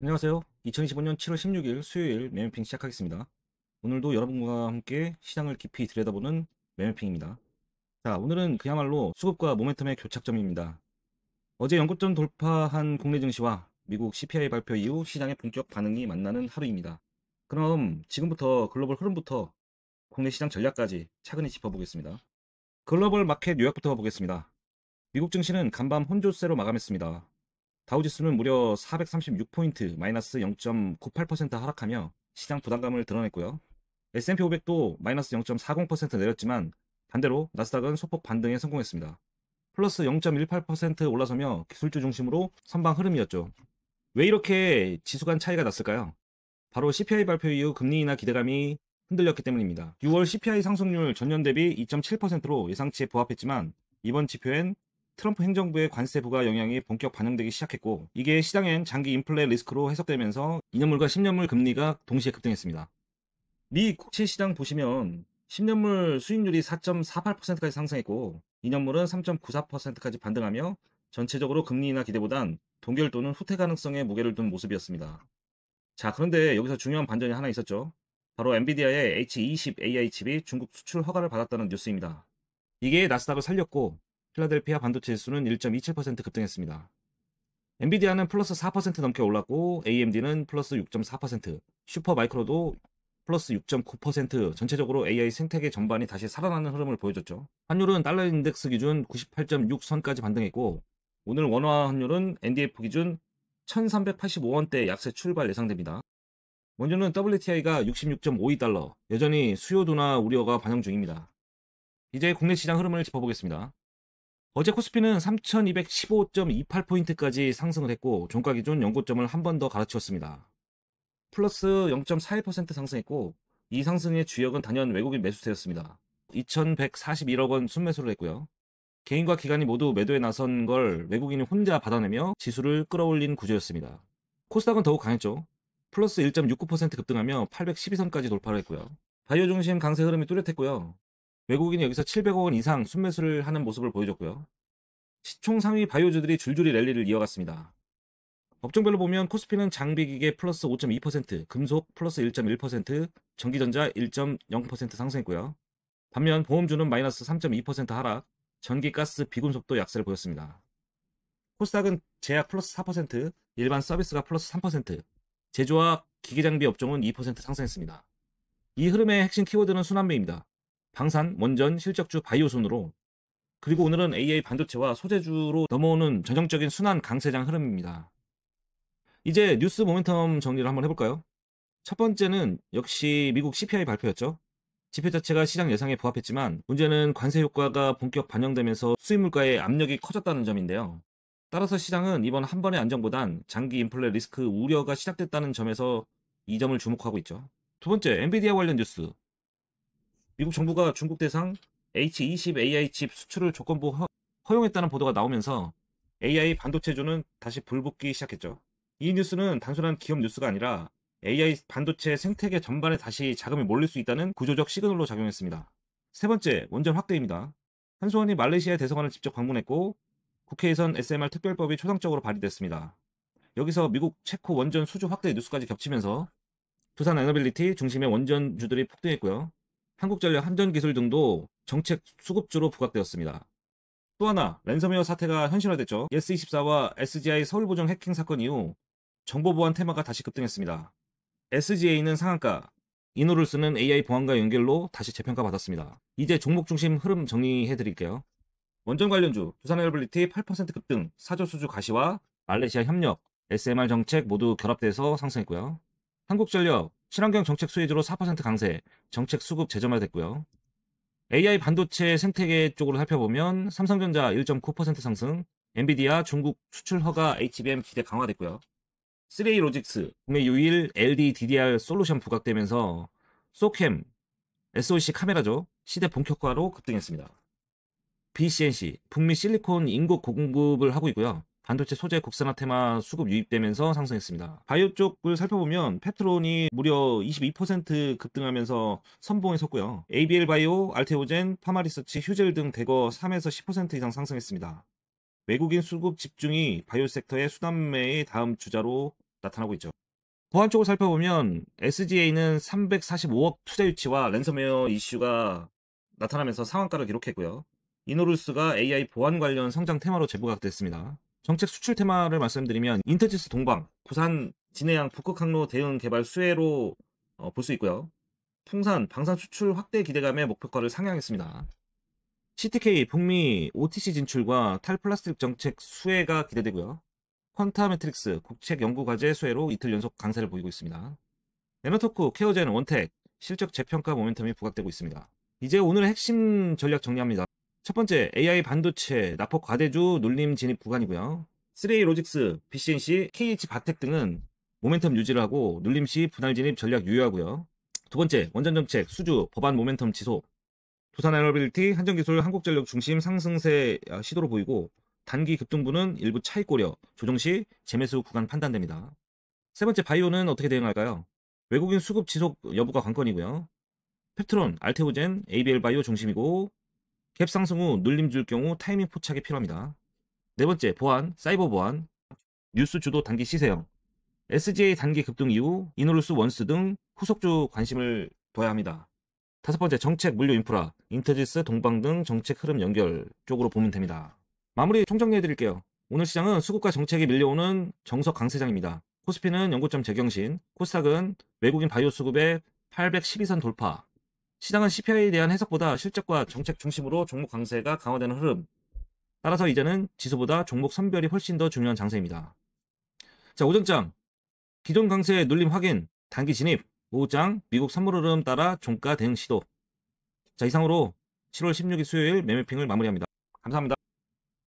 안녕하세요. 2025년 7월 16일 수요일 매매핑 시작하겠습니다. 오늘도 여러분과 함께 시장을 깊이 들여다보는 매매핑입니다. 자, 오늘은 그야말로 수급과 모멘텀의 교착점입니다. 어제 연고점 돌파한 국내 증시와 미국 CPI 발표 이후 시장의 본격 반응이 만나는 하루입니다. 그럼 지금부터 글로벌 흐름부터 국내 시장 전략까지 차근히 짚어보겠습니다. 글로벌 마켓 요약부터 보겠습니다. 미국 증시는 간밤 혼조세로 마감했습니다. 다우지수는 무려 436포인트 마이너스 0.98% 하락하며 시장 부담감을 드러냈고요. S&P 500도 마이너스 0.40% 내렸지만 반대로 나스닥은 소폭 반등에 성공했습니다. 플러스 0.18% 올라서며 기술주 중심으로 선방 흐름이었죠. 왜 이렇게 지수 간 차이가 났을까요? 바로 CPI 발표 이후 금리 인하 기대감이 흔들렸기 때문입니다. 6월 CPI 상승률 전년 대비 2.7%로 예상치에 부합했지만 이번 지표엔 트럼프 행정부의 관세 부과 영향이 본격 반영되기 시작했고, 이게 시장엔 장기 인플레 리스크로 해석되면서 2년물과 10년물 금리가 동시에 급등했습니다. 미 국채 시장 보시면 10년물 수익률이 4.48%까지 상승했고 2년물은 3.94%까지 반등하며 전체적으로 금리 인하 기대보단 동결 또는 후퇴 가능성에 무게를 둔 모습이었습니다. 자, 그런데 여기서 중요한 반전이 하나 있었죠. 바로 엔비디아의 H20 AI 칩이 중국 수출 허가를 받았다는 뉴스입니다. 이게 나스닥을 살렸고 필라델피아 반도체 지수는 1.27% 급등했습니다. 엔비디아는 플러스 4% 넘게 올랐고 AMD는 플러스 6.4%, 슈퍼마이크로도 플러스 6.9%, 전체적으로 AI 생태계 전반이 다시 살아나는 흐름을 보여줬죠. 환율은 달러 인덱스 기준 98.6선까지 반등했고 오늘 원화 환율은 NDF 기준 1385원대 약세 출발 예상됩니다. 원유는 WTI가 66.52달러, 여전히 수요 둔화 우려가 반영 중입니다. 이제 국내 시장 흐름을 짚어보겠습니다. 어제 코스피는 3215.28포인트까지 상승을 했고 종가 기준 연고점을 한 번 더 갈아치웠습니다. 플러스 0.41% 상승했고 이 상승의 주역은 단연 외국인 매수세였습니다. 2141억 원 순매수를 했고요. 개인과 기관이 모두 매도에 나선 걸 외국인이 혼자 받아내며 지수를 끌어올린 구조였습니다. 코스닥은 더욱 강했죠. 플러스 1.69% 급등하며 812선까지 돌파를 했고요. 바이오 중심 강세 흐름이 뚜렷했고요. 외국인이 여기서 700억 원 이상 순매수를 하는 모습을 보여줬고요. 시총 상위 바이오주들이 줄줄이 랠리를 이어갔습니다. 업종별로 보면 코스피는 장비기계 플러스 5.2%, 금속 플러스 1.1%, 전기전자 1.0% 상승했고요. 반면 보험주는 마이너스 3.2% 하락, 전기, 가스, 비금속도 약세를 보였습니다. 코스닥은 제약 플러스 4%, 일반 서비스가 플러스 3%, 제조와 기계장비 업종은 2% 상승했습니다. 이 흐름의 핵심 키워드는 순환매입니다. 방산, 원전, 실적주, 바이오 순으로, 그리고 오늘은 AI 반도체와 소재주로 넘어오는 전형적인 순환 강세장 흐름입니다. 이제 뉴스 모멘텀 정리를 한번 해볼까요? 첫 번째는 역시 미국 CPI 발표였죠. 지표 자체가 시장 예상에 부합했지만 문제는 관세 효과가 본격 반영되면서 수입 물가의 압력이 커졌다는 점인데요. 따라서 시장은 이번 한 번의 안정보단 장기 인플레 리스크 우려가 시작됐다는 점에서 이 점을 주목하고 있죠. 두 번째, 엔비디아 관련 뉴스. 미국 정부가 중국 대상 H20 AI 칩 수출을 조건부 허용했다는 보도가 나오면서 AI 반도체주는 다시 불붙기 시작했죠. 이 뉴스는 단순한 기업 뉴스가 아니라 AI 반도체 생태계 전반에 다시 자금이 몰릴 수 있다는 구조적 시그널로 작용했습니다. 세 번째, 원전 확대입니다. 한수원이 말레이시아 대사관을 직접 방문했고 국회에선 SMR 특별법이 초당적으로 발의됐습니다. 여기서 미국 체코 원전 수주 확대 뉴스까지 겹치면서 두산 에너빌리티 중심의 원전주들이 폭등했고요. 한국전력, 한전기술 등도 정책 수급주로 부각되었습니다. 또 하나, 랜섬웨어 사태가 현실화됐죠. 예스24와 SGI 서울보정 해킹 사건 이후 정보보안 테마가 다시 급등했습니다. SGA는 상한가, 이노를 쓰는 AI 보안과 연결로 다시 재평가받았습니다. 이제 종목 중심 흐름 정리해드릴게요. 원전 관련주, 두산에너빌리티 8% 급등, 사조수주 가시와 말레이시아 협력, SMR 정책 모두 결합돼서 상승했고요. 한국전력, 친환경 정책 수혜주로 4% 강세, 정책 수급 재점화됐고요. AI 반도체 생태계 쪽으로 살펴보면 삼성전자 1.9% 상승, 엔비디아 중국 수출 허가 HBM 기대 강화됐고요. 3A 로직스, 국내 유일 LDDR 솔루션 부각되면서 소캠, SOC 카메라죠. 시대 본격화로 급등했습니다. BCNC, 북미 실리콘 인국 공급을 하고 있고요. 반도체 소재 국산화 테마 수급 유입되면서 상승했습니다. 바이오 쪽을 살펴보면 페트론이 무려 22% 급등하면서 선봉에 섰고요. ABL 바이오, 알테오젠, 파마리서치, 휴젤 등 대거 3에서 10% 이상 상승했습니다. 외국인 수급 집중이 바이오 섹터의 수단매의 다음 주자로 나타나고 있죠. 보안 쪽을 살펴보면 SGA는 345억 투자 유치와 랜섬웨어 이슈가 나타나면서 상한가를 기록했고요. 이노루스가 AI 보안 관련 성장 테마로 재부가 됐습니다. 정책 수출 테마를 말씀드리면 인터지스 동방, 부산 진해양 북극 항로 대응 개발 수혜로 볼 수 있고요. 풍산 방산 수출 확대 기대감에 목표가를 상향했습니다. CTK 북미 OTC 진출과 탈플라스틱 정책 수혜가 기대되고요. 퀀타 매트릭스 국책 연구 과제 수혜로 이틀 연속 강세를 보이고 있습니다. 에너토크, 케어젠, 원텍 실적 재평가 모멘텀이 부각되고 있습니다. 이제 오늘의 핵심 전략 정리합니다. 첫 번째, AI 반도체 납폭 과대주 눌림 진입 구간이고요. 3A 로직스, BCNC, KH 바텍 등은 모멘텀 유지를 하고 눌림 시 분할 진입 전략 유효하고요. 두 번째, 원전 정책, 수주, 법안 모멘텀 지속. 두산 에너빌리티, 한전기술, 한국전력 중심 상승세 시도로 보이고 단기 급등분은 일부 차익 고려, 조정 시 재매수 구간 판단됩니다. 세 번째, 바이오는 어떻게 대응할까요? 외국인 수급 지속 여부가 관건이고요. 펩트론, 알테오젠, ABL 바이오 중심이고 갭 상승 후 눌림 줄 경우 타이밍 포착이 필요합니다. 네 번째, 보안, 사이버 보안, 뉴스 주도 단기 시세형, SGA 단기 급등 이후 이노루스 원스 등 후속주 관심을 둬야 합니다. 다섯 번째, 정책 물류 인프라, 인터지스 동방 등 정책 흐름 연결 쪽으로 보면 됩니다. 마무리 총정리해 드릴게요. 오늘 시장은 수급과 정책이 밀려오는 정석 강세장입니다. 코스피는 연고점 재경신, 코스닥은 외국인 바이오 수급의 812선 돌파. 시장은 CPI에 대한 해석보다 실적과 정책 중심으로 종목 강세가 강화되는 흐름. 따라서 이제는 지수보다 종목 선별이 훨씬 더 중요한 장세입니다. 자, 오전장 기존 강세 눌림 확인, 단기 진입, 오후장 미국 선물 흐름 따라 종가 대응 시도. 자, 이상으로 7월 16일 수요일 매매핑을 마무리합니다. 감사합니다.